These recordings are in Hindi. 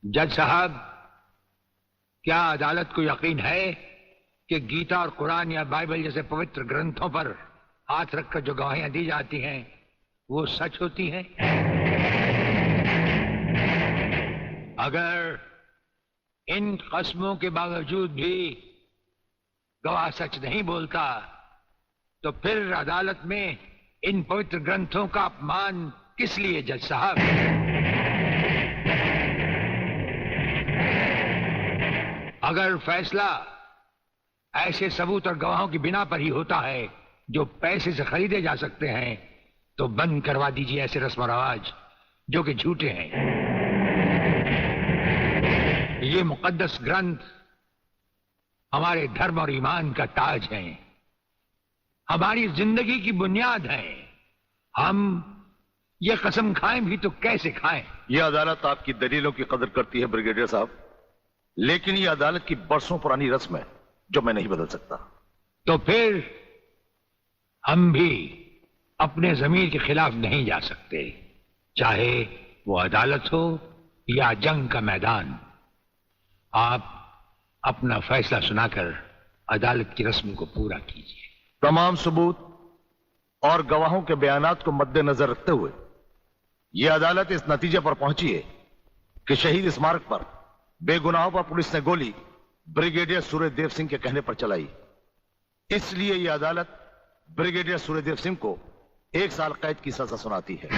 जज साहब, क्या अदालत को यकीन है कि गीता और कुरान या बाइबल जैसे पवित्र ग्रंथों पर हाथ रखकर जो गवाहियां दी जाती हैं वो सच होती हैं? अगर इन कस्मों के बावजूद भी गवाह सच नहीं बोलता तो फिर अदालत में इन पवित्र ग्रंथों का अपमान किस लिए जज साहब? अगर फैसला ऐसे सबूत और गवाहों की बिना पर ही होता है जो पैसे से खरीदे जा सकते हैं तो बंद करवा दीजिए ऐसे रस्म और रवाज जो कि झूठे हैं। ये मुकद्दस ग्रंथ हमारे धर्म और ईमान का ताज है, हमारी जिंदगी की बुनियाद है। हम ये कसम खाएं भी तो कैसे खाएं? यह अदालत आपकी दलीलों की कदर करती है ब्रिगेडियर साहब, लेकिन यह अदालत की बरसों पुरानी रस्म है जो मैं नहीं बदल सकता। तो फिर हम भी अपने जमीर के खिलाफ नहीं जा सकते, चाहे वो अदालत हो या जंग का मैदान। आप अपना फैसला सुनाकर अदालत की रस्म को पूरा कीजिए। तमाम सबूत और गवाहों के बयानात को मद्देनजर रखते हुए यह अदालत इस नतीजे पर पहुंची है कि शहीद स्मारक पर बेगुनाहों पर पुलिस ने गोली ब्रिगेडियर सूर्यदेव सिंह के कहने पर चलाई। इसलिए यह अदालत ब्रिगेडियर सूर्यदेव सिंह को 1 साल कैद की सजा सुनाती है।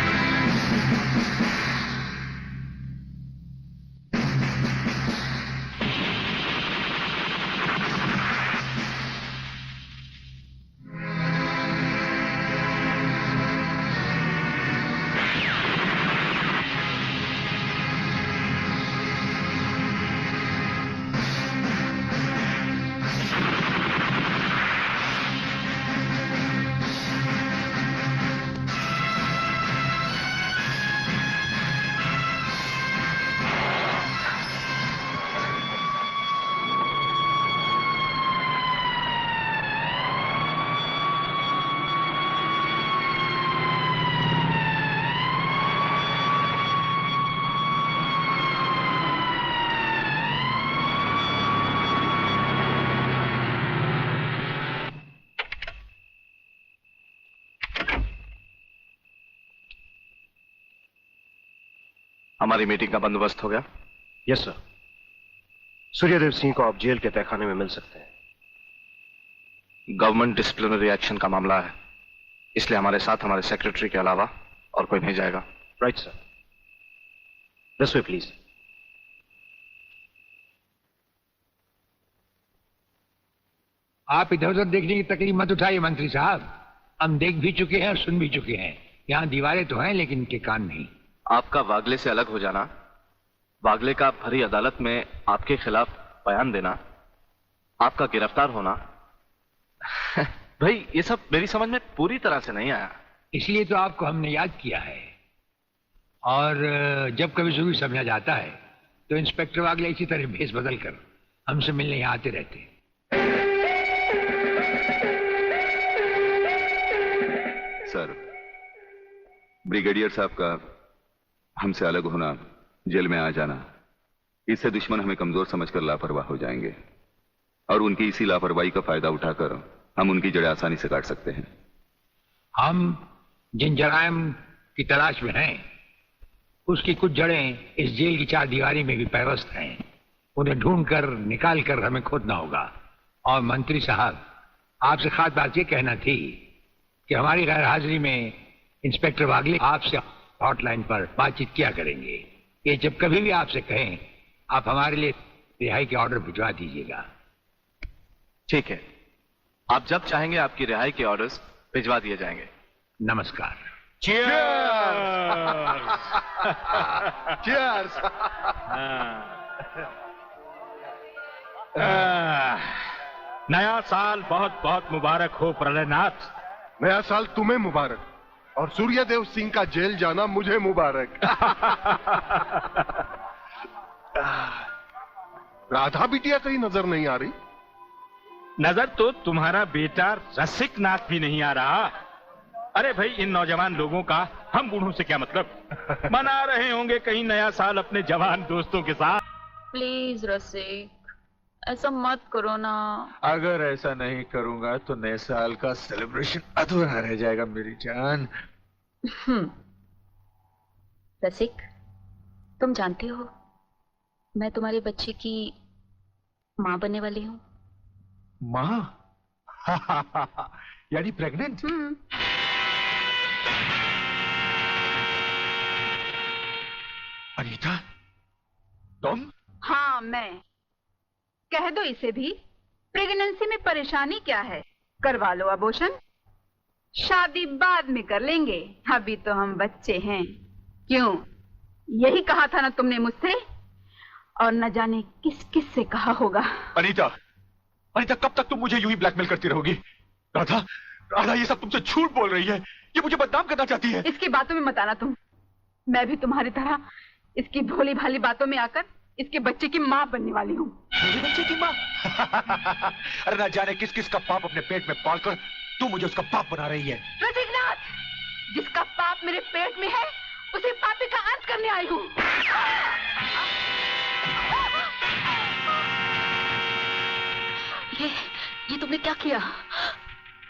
हमारी मीटिंग का बंदोबस्त हो गया? Yes sir. सूर्यदेव सिंह को आप जेल के तहखाने में मिल सकते हैं। गवर्नमेंट डिसिप्लिनरी एक्शन का मामला है, इसलिए हमारे साथ हमारे सेक्रेटरी के अलावा और कोई नहीं जाएगा। Right sir. This way please. आप इधर उधर देखने की तकलीफ मत उठाइए मंत्री साहब, हम देख भी चुके हैं और सुन भी चुके हैं। यहाँ दीवारें तो हैं लेकिन इनके कान नहीं। आपका वागले से अलग हो जाना, वागले का भरी अदालत में आपके खिलाफ बयान देना, आपका गिरफ्तार होना भाई ये सब मेरी समझ में पूरी तरह से नहीं आया। इसलिए तो आपको हमने याद किया है। और जब कभी जरूरी समझा जाता है तो इंस्पेक्टर वागले इसी तरह भेस बदल कर हमसे मिलने यहाँ आते रहते हैं। सर, ब्रिगेडियर साहब का हमसे अलग होना, जेल में आ जाना, इससे दुश्मन हमें कमजोर समझकर लापरवाह हो जाएंगे और उनकी इसी लापरवाही का फायदा उठाकर हम उनकी जड़ें आसानी से काट सकते हैं। हम जिन जराइम की तलाश में हैं उसकी कुछ जड़ें इस जेल की 4 दीवारी में भी पैवस्त हैं। उन्हें ढूंढकर निकाल कर हमें खोदना होगा। और मंत्री साहब, आपसे खास बात ये कहना थी कि हमारी गैर हाजिरी में इंस्पेक्टर वागले आपसे हॉटलाइन पर बातचीत किया करेंगे। ये जब कभी भी आपसे कहें आप हमारे लिए रिहाई के ऑर्डर भिजवा दीजिएगा। ठीक है, आप जब चाहेंगे आपकी रिहाई के ऑर्डर्स भिजवा दिए जाएंगे। नमस्कार। Cheers! नया साल बहुत बहुत मुबारक हो प्रलयनाथ। नया साल तुम्हें मुबारक और सूर्यदेव सिंह का जेल जाना मुझे मुबारक। राधा बिटिया कहीं नजर नहीं आ रही। नजर तो तुम्हारा बेटा रसिक नाथ भी नहीं आ रहा। अरे भाई, इन नौजवान लोगों का हम बूढ़ों से क्या मतलब? मना रहे होंगे कहीं नया साल अपने जवान दोस्तों के साथ। प्लीज रसिक, ऐसा मत करो ना। अगर ऐसा नहीं करूंगा तो नए साल का सेलिब्रेशन अधूरा रह जाएगा मेरी जान। रसिक, तुम जानते हो मैं तुम्हारे बच्चे की माँ बनने वाली हूँ। माँ? यानी प्रेग्नेंट? अनीता, तुम? हाँ, मैं। कह दो इसे भी, प्रेगनेंसी में परेशानी क्या है, करवा लो अबॉर्शन। शादी बाद में कर लेंगे, अभी तो हम बच्चे हैं। क्यों, यही कहा था ना तुमने मुझसे? और न जाने किस किस से कहा होगा। अनीता, अनीता, कब तक तुम मुझे यूं ही ब्लैकमेल करती रहोगी? राधा, राधा, ये सब तुमसे झूठ बोल रही है। ये मुझे बदनाम करना चाहती है। इसकी बातों में मत आना तुम। मैं भी तुम्हारी तरह इसकी भोली भाली बातों में आकर इसके बच्चे की माँ बनने वाली हूँ। मेरे बच्चे की माँ? अरे ना जाने किस किस का पाप अपने पेट में पालकर तू मुझे उसका पाप बना रही है। रसिकनाथ, जिसका पाप मेरे पेट में है उसे पापी का अंत करने आई हूँ। ये तुमने क्या किया?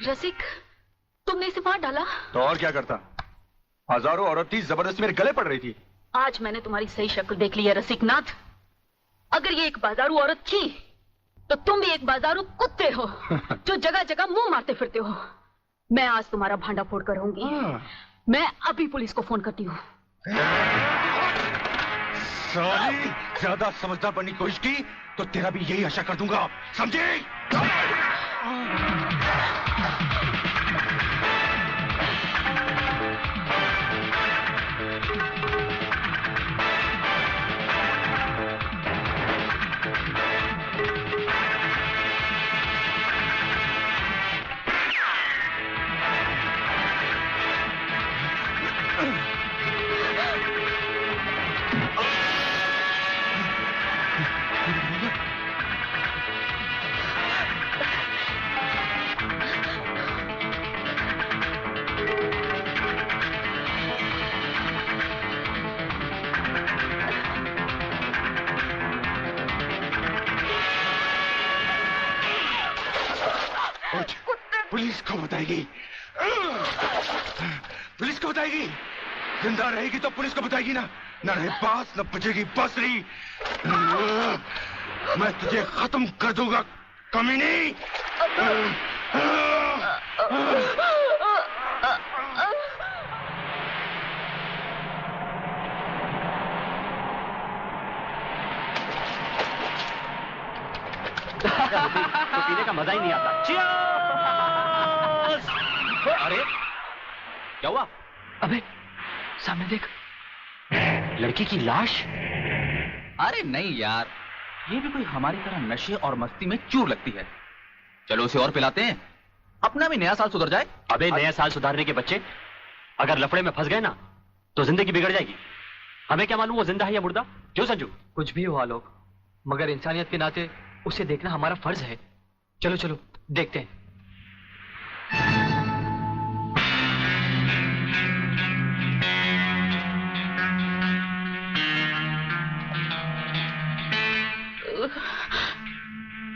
रसिक, तुमने इसे मार डाला? तो और क्या करता? हजारों औरतें जबरदस्ती मेरे गले पड़ रही थी। आज मैंने तुम्हारी सही शक्ल देख ली है रसिकनाथ। अगर ये एक बाजारू औरत थी तो तुम भी एक बाजारू कुत्ते हो जो जगह जगह मुंह मारते फिरते हो। मैं आज तुम्हारा भांडा फोड़ कर रहूंगी। मैं अभी पुलिस को फोन करती हूँ। साली, ज्यादा समझदार बनने की कोशिश की तो तेरा भी यही आशा कर दूंगा, समझे? पुलिस को बताएगी, पुलिस को बताएगी। जिंदा रहेगी तो पुलिस को बताएगी ना। न रहे बास न बचेगी बांसुरी। मैं तुझे खत्म कर दूंगा कमीनी। तो पीने का मजा ही नहीं आता। अरे क्या हुआ? अबे सामने देख, लड़की की लाश। अरे नहीं यार, ये भी कोई हमारी तरह नशे और मस्ती में चूर लगती है। चलो उसे और पिलाते हैं, अपना भी नया साल सुधर जाए। अबे नया साल सुधारने के बच्चे अगर लफड़े में फंस गए ना तो जिंदगी बिगड़ जाएगी। हमें क्या मालूम वो जिंदा है या मुर्दा? क्यों संजू? कुछ भी हुआ लोग, मगर इंसानियत के नाते उसे देखना हमारा फर्ज है। चलो चलो देखते हैं।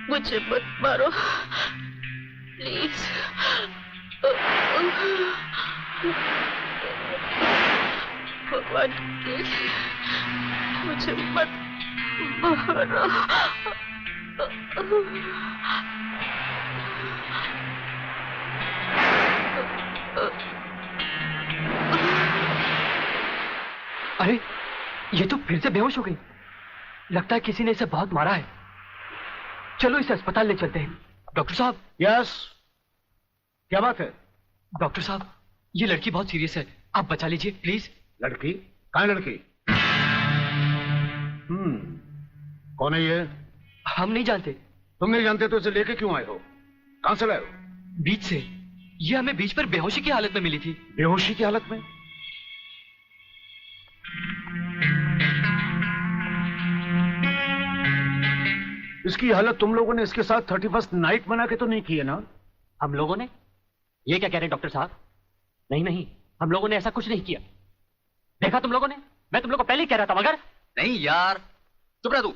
मुझे मत मारो प्लीज। भगवान प्लीज मुझे मत मारो। अरे ये तो फिर से बेहोश हो गई। लगता है किसी ने इसे बहुत मारा है। चलो इसे अस्पताल ले चलते हैं। डॉक्टर साहब। यस, क्या बात है? डॉक्टर साहब, ये लड़की बहुत सीरियस है, आप बचा लीजिए प्लीज। लड़की? कहाँ है लड़की? कौन है ये? हम नहीं जानते। तुम नहीं जानते तो इसे लेके क्यों आए हो? कहां से लाए हो? बीच से। ये हमें बीच पर बेहोशी की हालत में मिली थी। बेहोशी की हालत में? इसकी हालत तुम लोगों ने इसके साथ 31st नाइट मना के तो नहीं की है ना? हम लोगों ने? ये क्या कह रहे हैं डॉक्टर साहब? नहीं नहीं, हम लोगों ने ऐसा कुछ नहीं किया। देखा तुम लोगों ने, मैं तुम लोगों को पहले ही कह रहा था। मगर नहीं यार, चुप रह तू,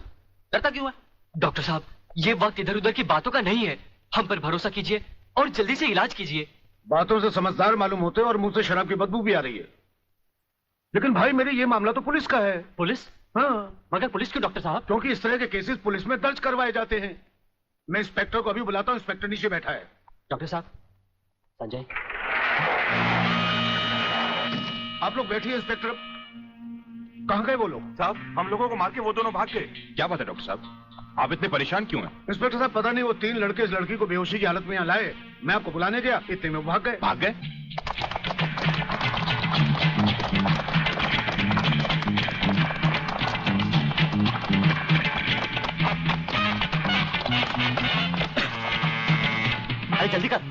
डरता क्यों है? डॉक्टर साहब, ये वक्त इधर उधर की बातों का नहीं है। हम पर भरोसा कीजिए और जल्दी से इलाज कीजिए। बातों से समझदार मालूम होते और मुंह से शराब की बदबू भी आ रही है। लेकिन भाई मेरे ये मामला तो पुलिस का है। पुलिस? हाँ। मगर पुलिस क्यों डॉक्टर साहब? क्योंकि इस तरह के केसेस पुलिस में दर्ज करवाए जाते हैं। मैं इंस्पेक्टर को अभी बुलाता हूँ, इंस्पेक्टर नीचे बैठा है। डॉक्टर साहब, संजय। आप लोग बैठिए। इंस्पेक्टर, कहाँ गए वो लोग? साहब, हम लोगों को मार के वो दोनों भाग गए। क्या बात है डॉक्टर साहब, आप इतने परेशान क्यों हैं? इंस्पेक्टर साहब, पता नहीं वो 3 लड़के इस लड़की को बेहोशी की हालत में यहाँ लाए। मैं आपको बुलाने गया, इतने में वो भाग गए। भाग गए? अरे जल्दी कर।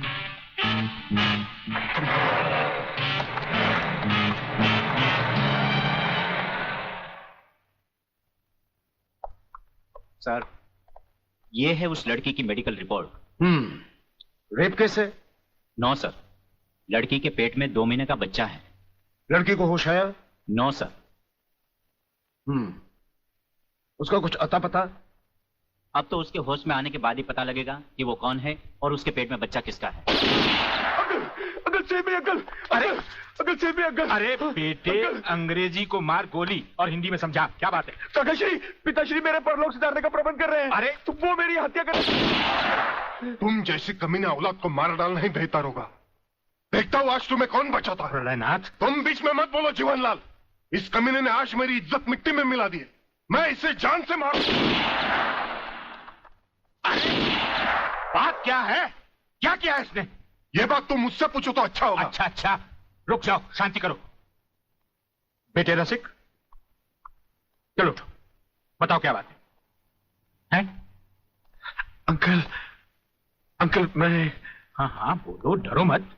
सर, ये है उस लड़की की मेडिकल रिपोर्ट। रेप केस है? नो सर, लड़की के पेट में 2 महीने का बच्चा है। लड़की को होश आया? No sir. उसका कुछ अता पता? अब तो उसके होश में आने के बाद ही पता लगेगा कि वो कौन है और उसके पेट में बच्चा किसका है। अगल सेब में अगल, अगल सेब में अगल। अरे बेटे, अंग्रेजी को मार गोली और हिंदी में समझा। क्या बात है? काकाश्री, पिताश्री मेरे परलोक सिधारने का प्रबंध कर रहे हैं। अरे तुम वो मेरी हत्या कर। तुम जैसी कमीने औलाद को मार डालना ही बेहतर होगा। देखता हूँ आज तुम्हें कौन बचाता है। प्रलयनाथ, तुम बीच में मत बोलो जीवनलाल। इस कमीने ने आज मेरी इज्जत मिट्टी में मिला दी है। मैं इसे जान से मारू। बात क्या है? क्या किया है इसने? ये बात तुम मुझसे पूछो तो अच्छा होगा। अच्छा अच्छा, रुक जाओ, शांति करो। बेटे रसिक, चलो उठो, बताओ क्या बात है? अंकल, अंकल मैं। हाँ हाँ बोलो, डरो मत।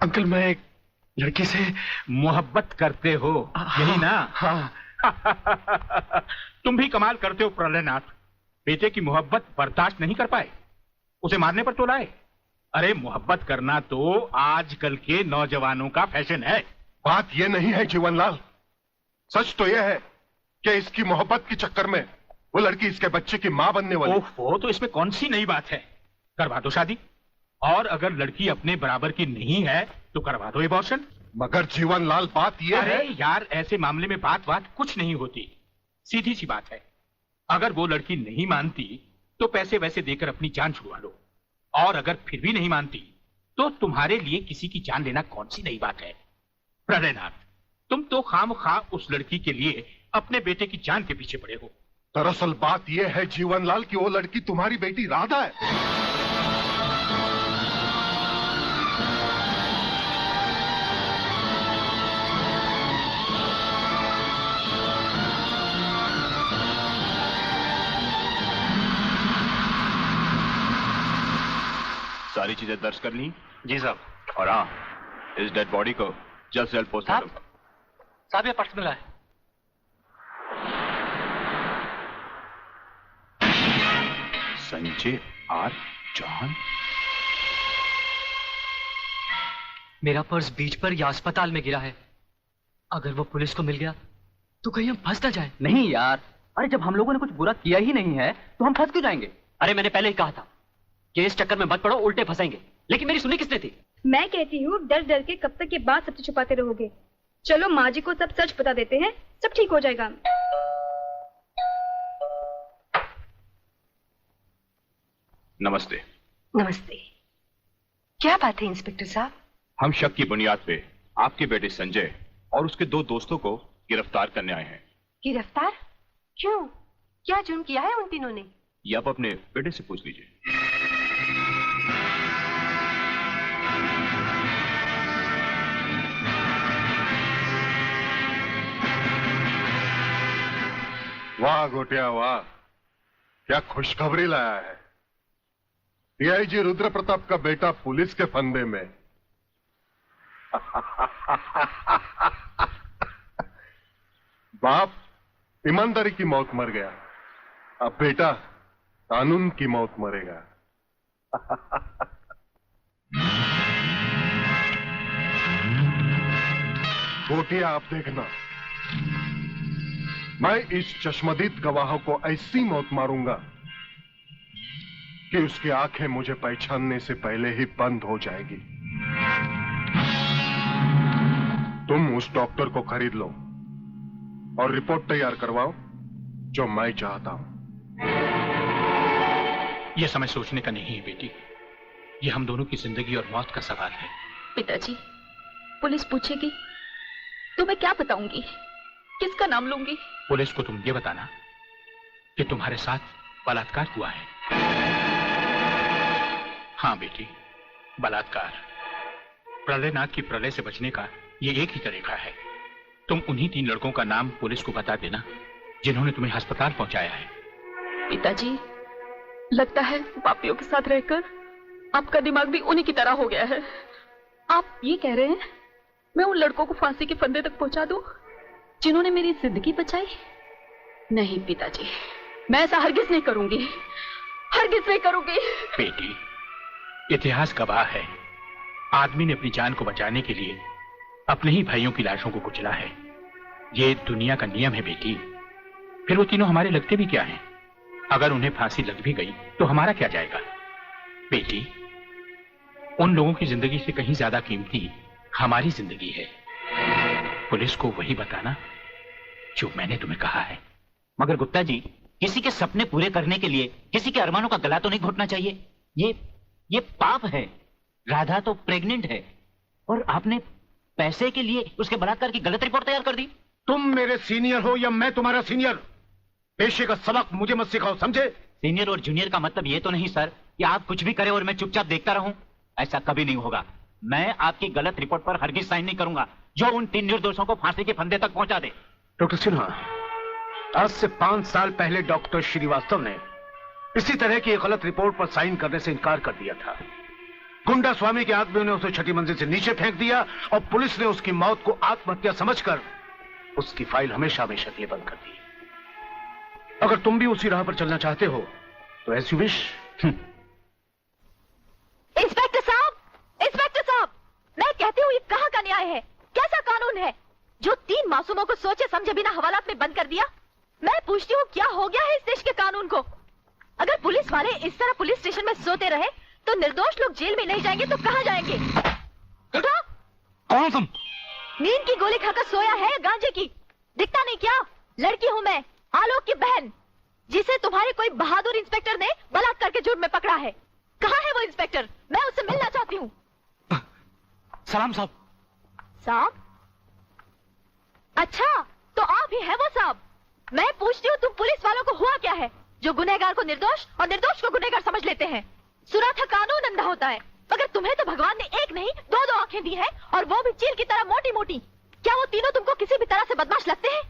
अंकल, मैं एक लड़की से मोहब्बत करते हो, यही ना? हाँ। तुम भी कमाल करते हो प्रलयनाथ। बेटे की मोहब्बत बर्दाश्त नहीं कर पाए, उसे मारने पर तो लाए। अरे मोहब्बत करना तो आजकल के नौजवानों का फैशन है। बात यह नहीं है जीवनलाल, सच तो यह है कि इसकी मोहब्बत के चक्कर में वो लड़की इसके बच्चे की मां बनने वाली। ओहो, तो इसमें कौन सी नई बात है? करवा दो शादी। और अगर लड़की अपने बराबर की नहीं है तो करवा दो एबॉर्शन। मगर जीवनलाल, बात यह है। अरे यार, ऐसे मामले में बात कुछ नहीं होती, सीधी सी बात है। अगर वो लड़की नहीं मानती तो पैसे वैसे देकर अपनी जान छुड़वा लो, और अगर फिर भी नहीं मानती तो तुम्हारे लिए किसी की जान लेना कौन सी नई बात है? प्रलयनाथ, तुम तो खामखा उस लड़की के लिए अपने बेटे की जान के पीछे पड़े हो। दरअसल बात यह है जीवनलाल कि वो लड़की तुम्हारी बेटी राधा है। सारी चीजें दर्ज कर ली? जी साहब। और हाँ, इस डेड बॉडी को जल्द से जल्द पोस्टमार्टम। साहब, ये पर्स मिला है। संजय आर चौहान। मेरा पर्स बीच पर या अस्पताल में गिरा है। अगर वो पुलिस को मिल गया तो कहीं हम फंस ना जाए। नहीं यार, अरे जब हम लोगों ने कुछ बुरा किया ही नहीं है तो हम फंस क्यों जाएंगे? अरे मैंने पहले ही कहा था कि इस चक्कर में मत पड़ो, उल्टे फंसेंगे। लेकिन मेरी सुनी किसने थी? मैं कहती हूँ डर डर के कब तक ये बात सबसे छुपाते रहोगे। चलो माँ जी को सब सच बता देते हैं, सब ठीक हो जाएगा। नमस्ते। नमस्ते। क्या बात है इंस्पेक्टर साहब? हम शक की बुनियाद पे आपके बेटे संजय और उसके 2 दोस्तों को गिरफ्तार करने आए हैं। गिरफ्तार? क्यों? क्या जुर्म किया है उन तीनों ने? ये आप अपने बेटे से पूछ लीजिए। वाह गोटिया वाह, क्या खुशखबरी लाया है। डीआईजी रुद्र प्रताप का बेटा पुलिस के फंदे में। बाप ईमानदारी की मौत मर गया, अब बेटा कानून की मौत मरेगा। गोटिया आप देखना, मैं इस चश्मदीद गवाह को ऐसी मौत मारूंगा कि उसकी आंखें मुझे पहचानने से पहले ही बंद हो जाएगी। तुम उस डॉक्टर को खरीद लो और रिपोर्ट तैयार करवाओ जो मैं चाहता हूं। यह समय सोचने का नहीं है बेटी, यह हम दोनों की जिंदगी और मौत का सवाल है। पिताजी, पुलिस पूछेगी तो मैं क्या बताऊंगी, किसका नाम लूंगी? पुलिस को तुम ये बताना कि तुम्हारे साथ बलात्कार हुआ है। हाँ बेटी, बलात्कार। प्रलयनाथ की प्रलय से बचने का ये एक ही तरीका है। तुम उन्हीं 3 लड़कों का नाम पुलिस को बता देना जिन्होंने तुम्हें अस्पताल पहुंचाया है। पिताजी, लगता है पापियों के साथ रहकर आपका दिमाग भी उन्हीं की तरह हो गया है। आप ये कह रहे हैं मैं उन लड़कों को फांसी के फंदे तक पहुंचा दूं जिन्होंने मेरी जिंदगी बचाई? नहीं पिताजी, मैं ऐसा हरगिज नहीं करूंगी, हरगिज नहीं करूंगी। बेटी, इतिहास गवाह है, आदमी ने अपनी जान को बचाने के लिए अपने ही भाइयों की लाशों को कुचला है। ये दुनिया का नियम है बेटी। फिर वो तीनों हमारे लगते भी क्या हैं? अगर उन्हें फांसी लग भी गई तो हमारा क्या जाएगा? बेटी, उन लोगों की जिंदगी से कहीं ज्यादा कीमती हमारी जिंदगी है। पुलिस को वही बताना जो मैंने तुम्हें कहा है। मगर गुप्ता जी, किसी के सपने पूरे करने के लिए किसी के अरमानों का गला तो नहीं घोटना चाहिए। ये पाप है। राधा तो प्रेग्नेंट है और आपने पैसे के लिए उसके बलात्कार की गलत रिपोर्ट तैयार कर दी। तुम मेरे सीनियर हो या मैं तुम्हारा सीनियर, पेशे का सबक मुझे मत सिखाओ, समझे? सीनियर और जूनियर का मतलब ये तो नहीं सर कि आप कुछ भी करें और मैं चुपचाप देखता रहूं। ऐसा कभी नहीं होगा। मैं आपकी गलत रिपोर्ट पर हरगिज साइन नहीं करूंगा जो उन 3 निर्दोषों को फांसी के फंदे तक पहुंचा दे। डॉक्टर सिन्हा, आज से 5 साल पहले डॉक्टर श्रीवास्तव ने इसी तरह की एक गलत रिपोर्ट पर साइन करने से इनकार कर दिया था। गुंडा स्वामी के आदमियों ने उसे 6ठी मंजिल से नीचे फेंक दिया और पुलिस ने उसकी मौत को आत्महत्या समझकर उसकी फाइल हमेशा हमेशा के लिए बंद कर दी। अगर तुम भी उसी राह पर चलना चाहते हो तो एज यू विश। इंस्पेक्टर साहब, मैं कहती हूँ ये कहाँ का न्याय है? कैसा कानून है जो 3 मासूमों को सोचे समझे बिना हवालात में बंद कर दिया? मैं पूछती हूँ क्या हो गया है इस देश के कानून को? अगर पुलिस वाले इस तरह पुलिस स्टेशन में सोते रहे तो निर्दोष लोग जेल में नहीं जाएंगे तो कहाँ जाएंगे? उठो! कौन तुम? नींद की गोली खाकर सोया है गांजे की? दिखता नहीं क्या? लड़की हूँ मैं, आलोक की बहन, जिसे तुम्हारे कोई बहादुर इंस्पेक्टर ने बलात्कार के जुर्म में पकड़ा है। कहाँ है वो इंस्पेक्टर? मैं उससे मिलना चाहती हूँ। सलाम साहब। साहब? अच्छा, तो आप ही है वो साहब। मैं पूछती हूँ तुम पुलिस वालों को हुआ क्या है जो गुनहगार को निर्दोष और निर्दोष को गुनहगार समझ लेते हैं? सुना था कानून अंधा होता है, मगर तुम्हें तो भगवान ने एक नहीं 2-2 आंखें दी है और वो भी चील की तरह मोटी मोटी। क्या वो तीनों तुमको किसी भी तरह से बदमाश लगते हैं?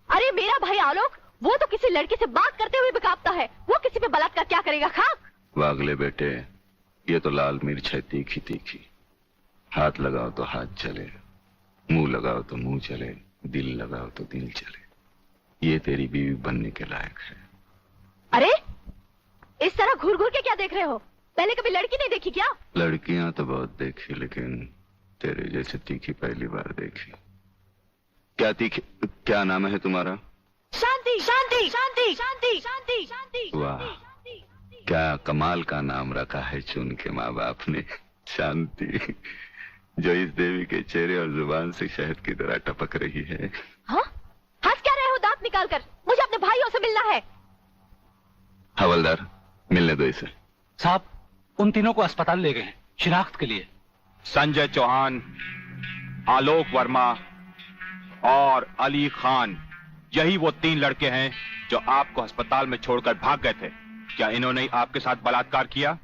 अरे मेरा भाई आलोक, वो तो किसी लड़की से बात करते हुए भी कांपता है, वो किसी पे बलात्कार क्या करेगा? खाक। वागले बेटे, ये तो लाल मिर्च है तीखी तीखी। हाथ लगाओ तो हाथ चले, मुंह लगाओ तो मुंह चले, दिल लगाओ तो दिल चले। ये तेरी बीवी बनने के लायक है। अरे इस तरह घूर घूर के क्या देख रहे हो? पहले कभी लड़की नहीं देखी क्या? लड़कियां तो बहुत देखी, लेकिन तेरे जैसे तीखी पहली बार देखी। क्या तीखी? क्या नाम है तुम्हारा? शांति शांति शांति शांति शांति शांति। वाह, क्या कमाल का नाम रखा है चुन के माँ बाप ने, शांति, जो इस देवी के चेहरे और जुबान से शहद की तरह टपक रही है। हाँ? हंस क्या रहे हो दांत निकाल कर? मुझे अपने भाइयों से मिलना है। हवलदार, मिलने दो इसे। साहब, उन तीनों को अस्पताल ले गए हैं शिनाख्त के लिए। संजय चौहान, आलोक वर्मा और अली खान, यही वो 3 लड़के हैं जो आपको अस्पताल में छोड़कर भाग गए थे। क्या इन्होंने आपके साथ बलात्कार किया?